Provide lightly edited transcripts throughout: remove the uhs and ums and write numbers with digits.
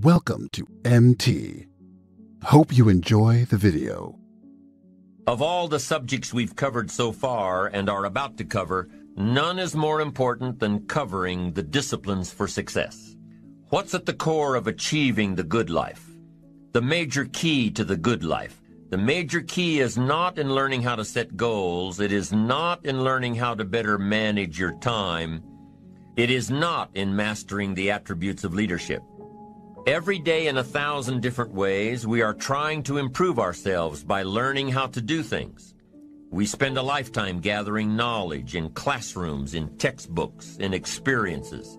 Welcome to MT. Hope you enjoy the video. Of all the subjects we've covered so far and are about to cover, none is more important than covering the disciplines for success. What's at the core of achieving the good life? The major key to the good life. The major key is not in learning how to set goals. It is not in learning how to better manage your time. It is not in mastering the attributes of leadership. Every day in 1,000 different ways, we are trying to improve ourselves by learning how to do things. We spend a lifetime gathering knowledge in classrooms, in textbooks, in experiences.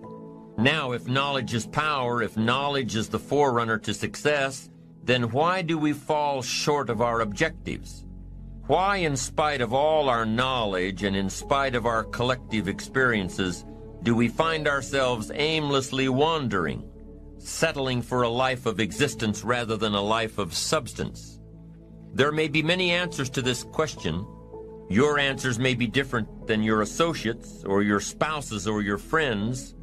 Now, if knowledge is power, if knowledge is the forerunner to success, then why do we fall short of our objectives? Why, in spite of all our knowledge and in spite of our collective experiences, do we find ourselves aimlessly wandering, settling for a life of existence rather than a life of substance? There may be many answers to this question. Your answers may be different than your associates or your spouses or your friends.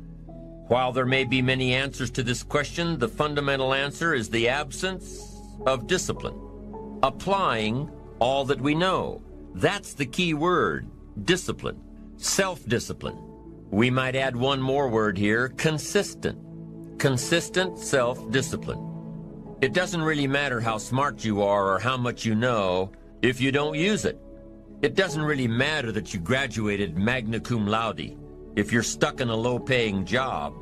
While there may be many answers to this question, the fundamental answer is the absence of discipline. Applying all that we know. That's the key word, discipline, self-discipline. We might add one more word here, consistent. Consistent self-discipline. It doesn't really matter how smart you are or how much you know if you don't use it. It doesn't really matter that you graduated magna cum laude if you're stuck in a low-paying job.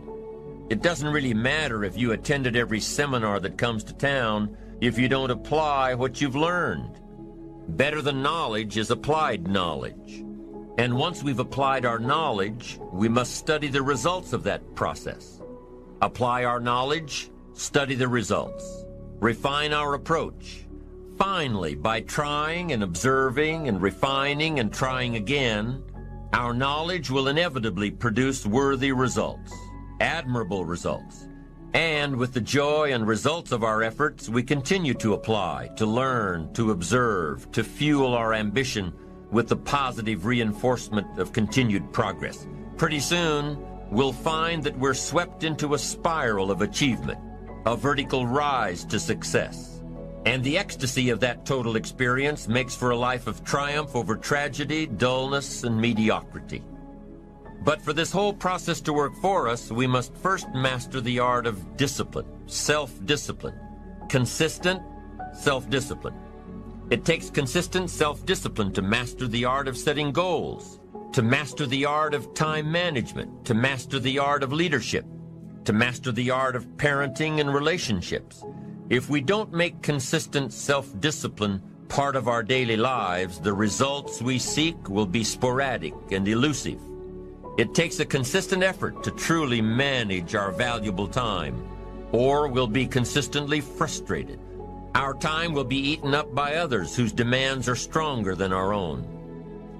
It doesn't really matter if you attended every seminar that comes to town if you don't apply what you've learned. Better than knowledge is applied knowledge. And once we've applied our knowledge, we must study the results of that process. Apply our knowledge, study the results, refine our approach. Finally, by trying and observing and refining and trying again, our knowledge will inevitably produce worthy results, admirable results. And with the joy and results of our efforts, we continue to apply, to learn, to observe, to fuel our ambition with the positive reinforcement of continued progress. Pretty soon, we'll find that we're swept into a spiral of achievement, a vertical rise to success. And the ecstasy of that total experience makes for a life of triumph over tragedy, dullness, and mediocrity. But for this whole process to work for us, we must first master the art of discipline, self-discipline, consistent self-discipline. It takes consistent self-discipline to master the art of setting goals, to master the art of time management, to master the art of leadership, to master the art of parenting and relationships. If we don't make consistent self-discipline part of our daily lives, the results we seek will be sporadic and elusive. It takes a consistent effort to truly manage our valuable time, or we'll be consistently frustrated. Our time will be eaten up by others whose demands are stronger than our own.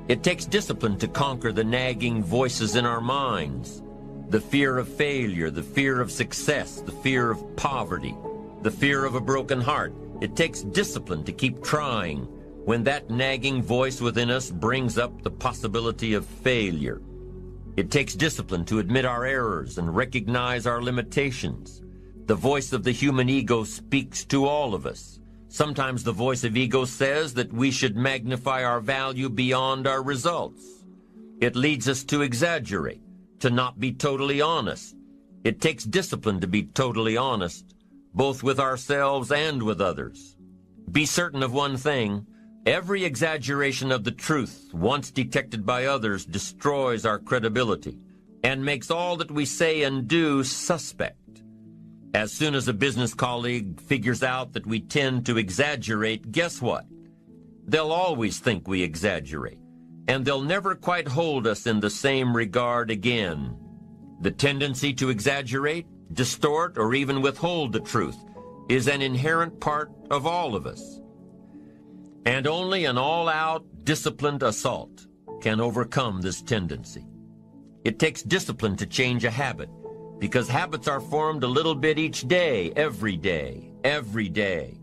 It takes discipline to conquer the nagging voices in our minds, the fear of failure, the fear of success, the fear of poverty, the fear of a broken heart. It takes discipline to keep trying when that nagging voice within us brings up the possibility of failure. It takes discipline to admit our errors and recognize our limitations. The voice of the human ego speaks to all of us. Sometimes the voice of ego says that we should magnify our value beyond our results. It leads us to exaggerate, to not be totally honest. It takes discipline to be totally honest, both with ourselves and with others. Be certain of one thing: every exaggeration of the truth, once detected by others, destroys our credibility and makes all that we say and do suspect. As soon as a business colleague figures out that we tend to exaggerate, guess what? They'll always think we exaggerate, and they'll never quite hold us in the same regard again. The tendency to exaggerate, distort, or even withhold the truth is an inherent part of all of us. And only an all-out, disciplined assault can overcome this tendency. It takes discipline to change a habit, because habits are formed a little bit each day, every day, every day.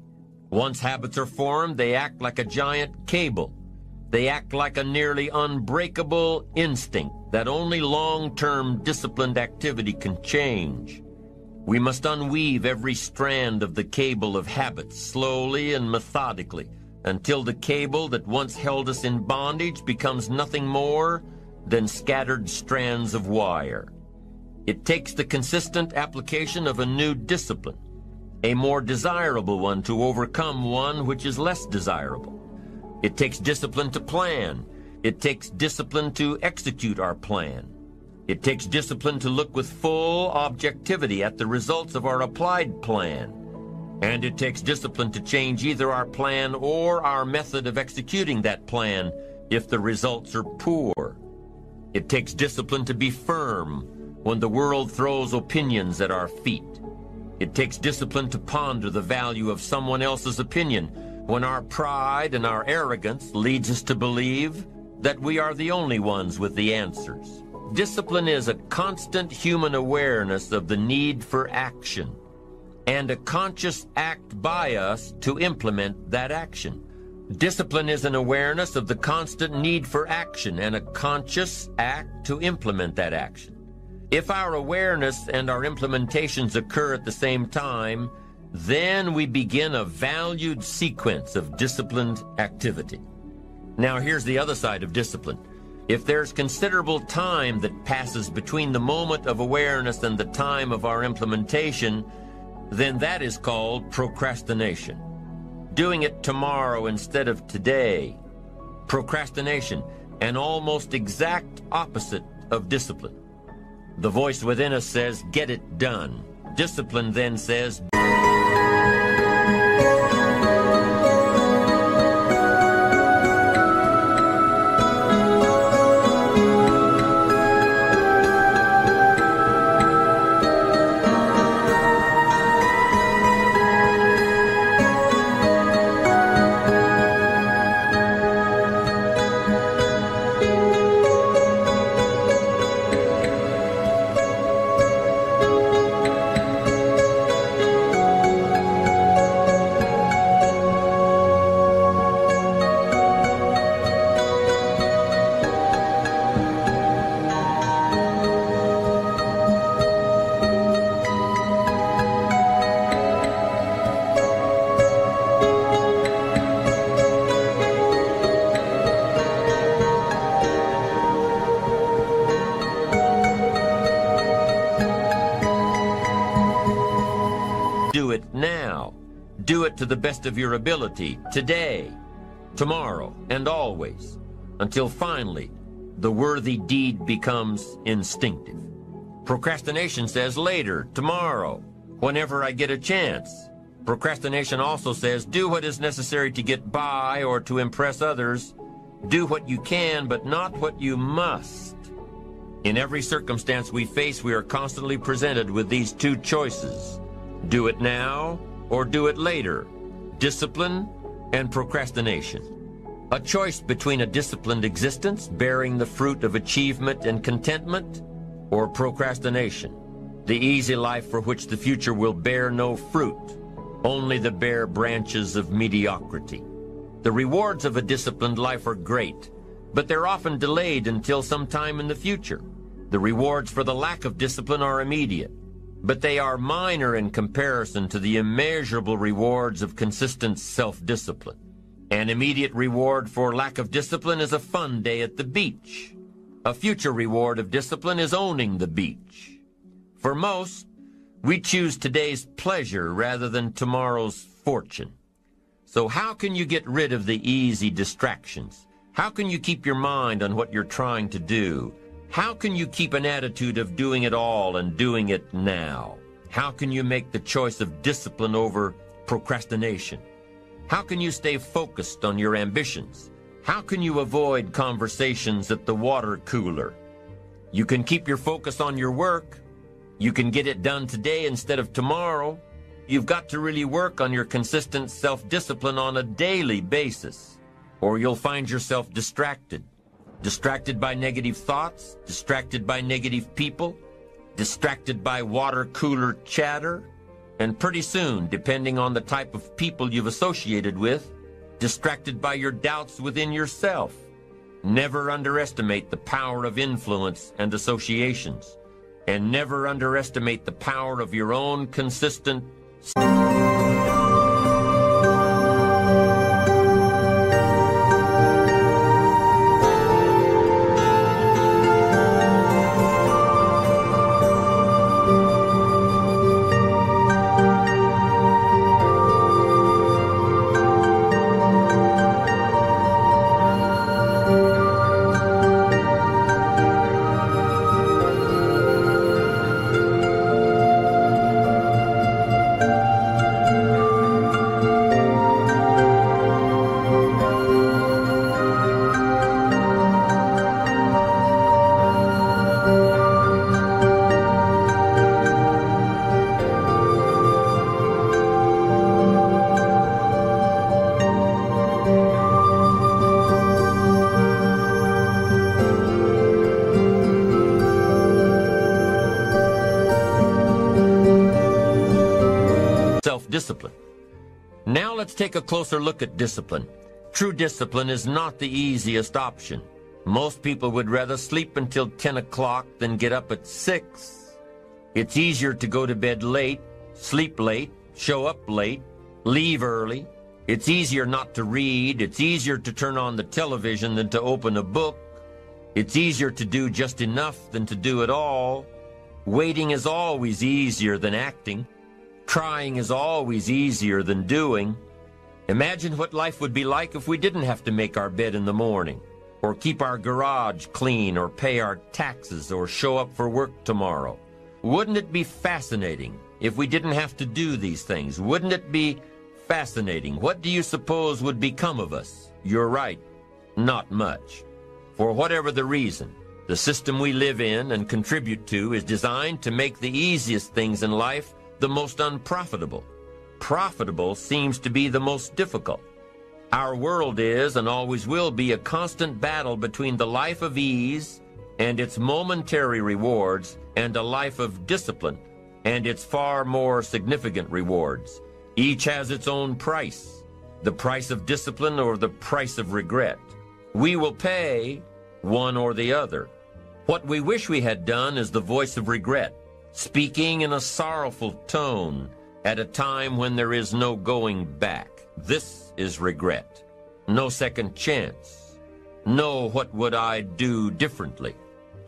Once habits are formed, they act like a giant cable. They act like a nearly unbreakable instinct that only long-term disciplined activity can change. We must unweave every strand of the cable of habits slowly and methodically until the cable that once held us in bondage becomes nothing more than scattered strands of wire. It takes the consistent application of a new discipline, a more desirable one, to overcome one which is less desirable. It takes discipline to plan. It takes discipline to execute our plan. It takes discipline to look with full objectivity at the results of our applied plan. And it takes discipline to change either our plan or our method of executing that plan if the results are poor. It takes discipline to be firm when the world throws opinions at our feet. It takes discipline to ponder the value of someone else's opinion when our pride and our arrogance leads us to believe that we are the only ones with the answers. Discipline is a constant human awareness of the need for action and a conscious act by us to implement that action. Discipline is an awareness of the constant need for action and a conscious act to implement that action. If our awareness and our implementations occur at the same time, then we begin a valued sequence of disciplined activity. Now here's the other side of discipline. If there's considerable time that passes between the moment of awareness and the time of our implementation, then that is called procrastination. Doing it tomorrow instead of today. Procrastination, an almost exact opposite of discipline. The voice within us says, get it done. Discipline then says, do it now. Do it to the best of your ability, today, tomorrow, and always, until finally the worthy deed becomes instinctive. Procrastination says later, tomorrow, whenever I get a chance. Procrastination also says do what is necessary to get by or to impress others. Do what you can, but not what you must. In every circumstance we face, we are constantly presented with these two choices. Do it now or do it later. Discipline and procrastination. A choice between a disciplined existence bearing the fruit of achievement and contentment, or procrastination, the easy life for which the future will bear no fruit, only the bare branches of mediocrity. The rewards of a disciplined life are great, but they're often delayed until some time in the future. The rewards for the lack of discipline are immediate, but they are minor in comparison to the immeasurable rewards of consistent self-discipline. An immediate reward for lack of discipline is a fun day at the beach. A future reward of discipline is owning the beach. For most, we choose today's pleasure rather than tomorrow's fortune. So how can you get rid of the easy distractions? How can you keep your mind on what you're trying to do? How can you keep an attitude of doing it all and doing it now? How can you make the choice of discipline over procrastination? How can you stay focused on your ambitions? How can you avoid conversations at the water cooler? You can keep your focus on your work. You can get it done today instead of tomorrow. You've got to really work on your consistent self-discipline on a daily basis, or you'll find yourself distracted. Distracted by negative thoughts, distracted by negative people, distracted by water cooler chatter, and pretty soon, depending on the type of people you've associated with, distracted by your doubts within yourself. Never underestimate the power of influence and associations. And never underestimate the power of your own consistent self-discipline. Now let's take a closer look at discipline. True discipline is not the easiest option. Most people would rather sleep until 10 o'clock than get up at 6. It's easier to go to bed late, sleep late, show up late, leave early. It's easier not to read. It's easier to turn on the television than to open a book. It's easier to do just enough than to do it all. Waiting is always easier than acting. Trying is always easier than doing. Imagine what life would be like if we didn't have to make our bed in the morning, or keep our garage clean, or pay our taxes, or show up for work tomorrow. Wouldn't it be fascinating if we didn't have to do these things? Wouldn't it be fascinating? What do you suppose would become of us? You're right, not much. For whatever the reason, the system we live in and contribute to is designed to make the easiest things in life the most unprofitable. Profitable seems to be the most difficult. Our world is and always will be a constant battle between the life of ease and its momentary rewards and a life of discipline and its far more significant rewards. Each has its own price, the price of discipline or the price of regret. We will pay one or the other. What we wish we had done is the voice of regret, speaking in a sorrowful tone at a time when there is no going back. This is regret. No second chance. No what would I do differently.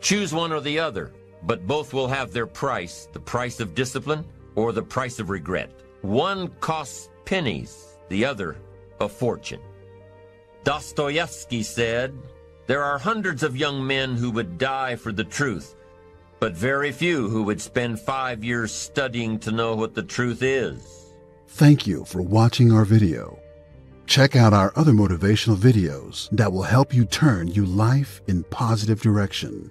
Choose one or the other, but both will have their price, the price of discipline or the price of regret. One costs pennies, the other a fortune. Dostoevsky said, "There are hundreds of young men who would die for the truth, but very few who would spend 5 years studying to know what the truth is." Thank you for watching our video. Check out our other motivational videos that will help you turn your life in positive direction.